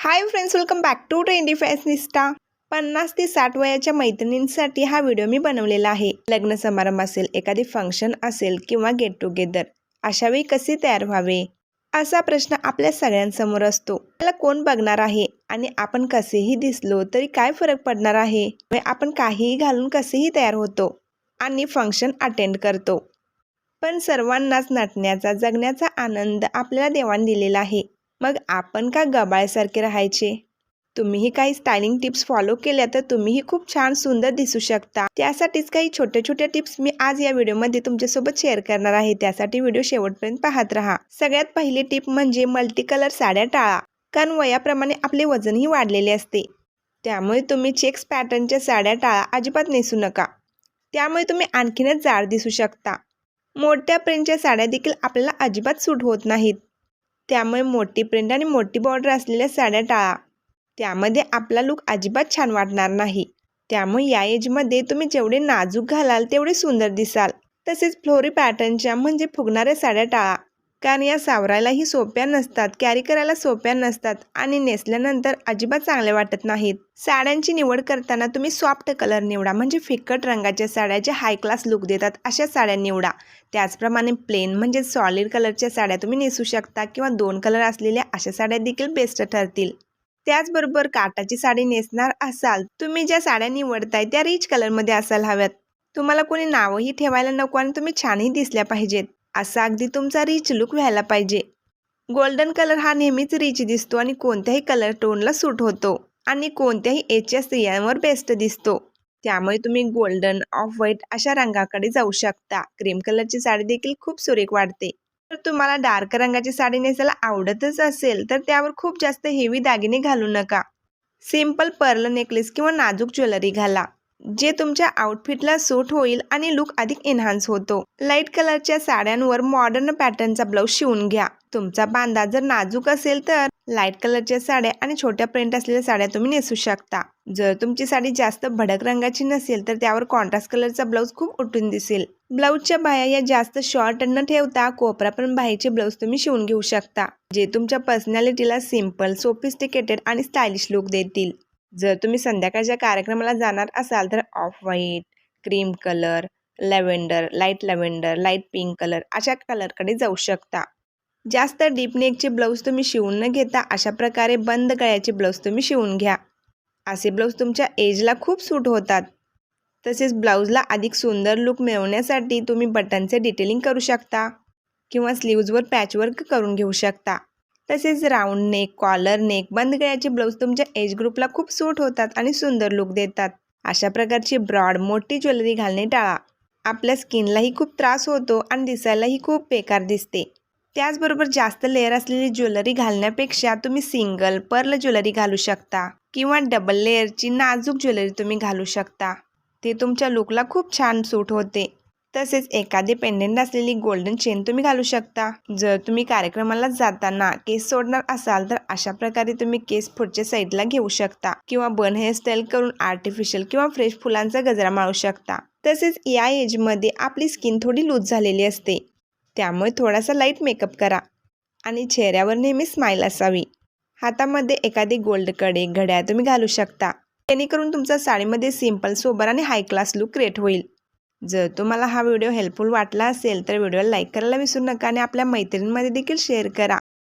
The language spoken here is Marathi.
High friends, welcome back to trendy fashionista. 50 ते 60 वयाच्या मैत्रिणींसाठी हा व्हिडिओ मी बनवलेला आहे। लग्न समारंभ असेल, एखादी फंक्शन असेल किंवा गेट टुगेदर, अशा वेळी कसे तयार व्हावे असा प्रश्न आपल्या सगळ्यांसमोर असतो। त्याला कोण बघणार आहे आणि आपण कसेही दिसलो तरी काय फरक पडणार आहे? आपण काहीही घालून कसेही तयार होतो आणि फंक्शन अटेंड करतो, पण सर्वांनाच नटण्याचा, जगण्याचा आनंद आपल्याला देवाने दिलेला आहे। मग आपण का गबाळ्यासारखे राहायचे? तुम्हीही काही स्टायलिंग टिप्स फॉलो केल्या तर तुम्हीही खूप छान सुंदर दिसू शकता। त्यासाठीच काही छोट्या टिप्स मी आज या व्हिडिओमध्ये तुमच्यासोबत शेअर करणार आहे। त्यासाठी व्हिडिओ शेवटपर्यंत पाहत राहा। सगळ्यात पहिली टिप म्हणजे मल्टी कलर साड्या टाळा, कारण वयाप्रमाणे आपले वजनही वाढलेले असते। त्यामुळे तुम्ही चेक्स पॅटर्नच्या साड्या टाळा, अजिबात नेसू नका। त्यामुळे तुम्ही आणखीनच जाड दिसू शकता। मोठ्या प्रिंटच्या साड्या देखील आपल्याला अजिबात सूट होत नाहीत, त्यामुळे मोठी प्रिंट आणि मोठी बॉर्डर असलेल्या साड्या टाळा, त्यामध्ये आपला लुक अजिबात छान वाटणार नाही। त्यामुळे या एजमध्ये तुम्ही जेवढे नाजूक घालाल तेवढे सुंदर दिसाल। तसेच फ्लोरी पॅटर्नच्या म्हणजे फुगणाऱ्या साड्या टाळा, कारण या सावरायलाही सोप्या नसतात, कॅरी करायला सोप्या नसतात आणि नेसल्यानंतर अजिबात चांगले वाटत नाहीत। साड्यांची निवड करताना तुम्ही सॉफ्ट कलर निवडा, म्हणजे फिकट रंगाच्या साड्या ज्या हाय क्लास लुक देतात अशा साड्या निवडा। त्याचप्रमाणे प्लेन म्हणजे सॉलिड कलरच्या साड्या तुम्ही नेसू शकता किंवा 2 कलर असलेल्या अशा साड्या देखील बेस्ट ठरतील। त्याचबरोबर काटाची साडी नेसणार असाल, तुम्ही ज्या साड्या निवडताय त्या रिच कलरमध्ये असायला हव्यात। तुम्हाला कोणी नावही ठेवायला नको आणि तुम्ही छानही दिसल्या पाहिजेत, असा अगदी तुमचा रिच लुक व्हायला पाहिजे। गोल्डन कलर हा नेहमीच रिच दिसतो आणि कोणत्याही कलर टोनला सूट होतो आणि कोणत्याही एजच्या स्त्रियांवर बेस्ट दिसतो। त्यामुळे तुम्ही गोल्डन, ऑफ व्हाईट अशा रंगाकडे जाऊ शकता। क्रीम कलरची साडी देखील खूप सुरेख वाटते। तर तुम्हाला डार्क रंगाची साडी नेसायला आवडतच असेल तर त्यावर खूप जास्त हेवी दागिने घालू नका। सिंपल पर्ल नेकलेस किंवा नाजूक ज्वेलरी घाला, जे तुमच्या आउटफिटला सूट होईल आणि लुक अधिक एनहान्स होतो। लाईट कलरच्या साड्यांवर मॉडर्न पॅटर्नचा ब्लाऊज शिवून घ्या। तुमचा बांधा जर नाजूक असेल तर लाईट कलरच्या साड्या आणि छोट्या प्रिंट असलेल्या साड्या तुम्ही नेसू शकता। जर तुमची साडी जास्त भडक रंगाची नसेल तर त्यावर कॉन्ट्रास्ट कलरचा ब्लाऊज खूप उठून दिसेल। ब्लाऊजच्या बाह्या या जास्त शॉर्ट न ठेवता कोपरापर्यंत बाह्याचे ब्लाऊज तुम्ही शिवून घेऊ शकता, जे तुमच्या पर्सनॅलिटीला सिंपल, सोफिस्टिकेटेड आणि स्टायलिश लुक देतील। जर तुम्ही संध्याकाळच्या कार्यक्रमाला जाणार असाल तर off white, cream colour, lavender, light pink colour अशा कलरकडे जाऊ शकता। जास्त डीप नेकचे ब्लाऊज तुम्ही शिवून न घेता अशा प्रकारे बंद गळ्याचे ब्लाऊज तुम्ही शिवून घ्या। असे ब्लाऊज तुमच्या एजला खूप सूट होतात। तसेच ब्लाऊजला अधिक सुंदर लुक मिळवण्यासाठी तुम्ही बटनचे डिटेलिंग करू शकता किंवा स्लीव्जवर पॅचवर्क करून घेऊ शकता। तसेच राऊंड नेक, कॉलर नेक, बंद गळ्याचे ब्लाऊज तुमच्या एज ग्रुपला खूप सूट होतात आणि सुंदर लुक देतात। अशा प्रकारची ब्रॉड, मोठी ज्वेलरी घालणे टाळा, आपल्या स्किनलाही खूप त्रास होतो आणि दिसायलाही खूप बेकार दिसते। त्याचबरोबर जास्त लेअर असलेली ज्वेलरी घालण्यापेक्षा तुम्ही सिंगल पर्ल ज्वेलरी घालू शकता किंवा डबल लेअरची नाजूक ज्वेलरी तुम्ही घालू शकता, ते तुमच्या लुकला खूप छान सूट होते। तसेच एखादी पेंडेंट असलेली गोल्डन चेन तुम्ही घालू शकता। जर तुम्ही कार्यक्रमाला जाताना केस सोडणार असाल तर अशा प्रकारे तुम्ही केस पुढच्या साईडला घेऊ शकता किंवा बन हेअरस्टाईल करून आर्टिफिशियल किंवा फ्रेश फुलांचा गजरा मारू शकता। तसेच या एजमध्ये आपली स्किन थोडी लूज झालेली असते, त्यामुळे थोडासा लाईट मेकअप करा आणि चेहऱ्यावर नेहमी स्माईल असावी। हातामध्ये एखादी गोल्ड कडे, घड्याळ तुम्ही घालू शकता, जेणेकरून तुमचा साडीमध्ये सिंपल, सोबर आणि हाय क्लास लुक क्रिएट होईल। जर तुम्हाला हा व्हिडिओ हेल्पफुल वाटला असेल तर व्हिडिओला लाईक करायला विसरू नका आणि आपल्या मैत्रिणींमध्ये देखील शेअर करा।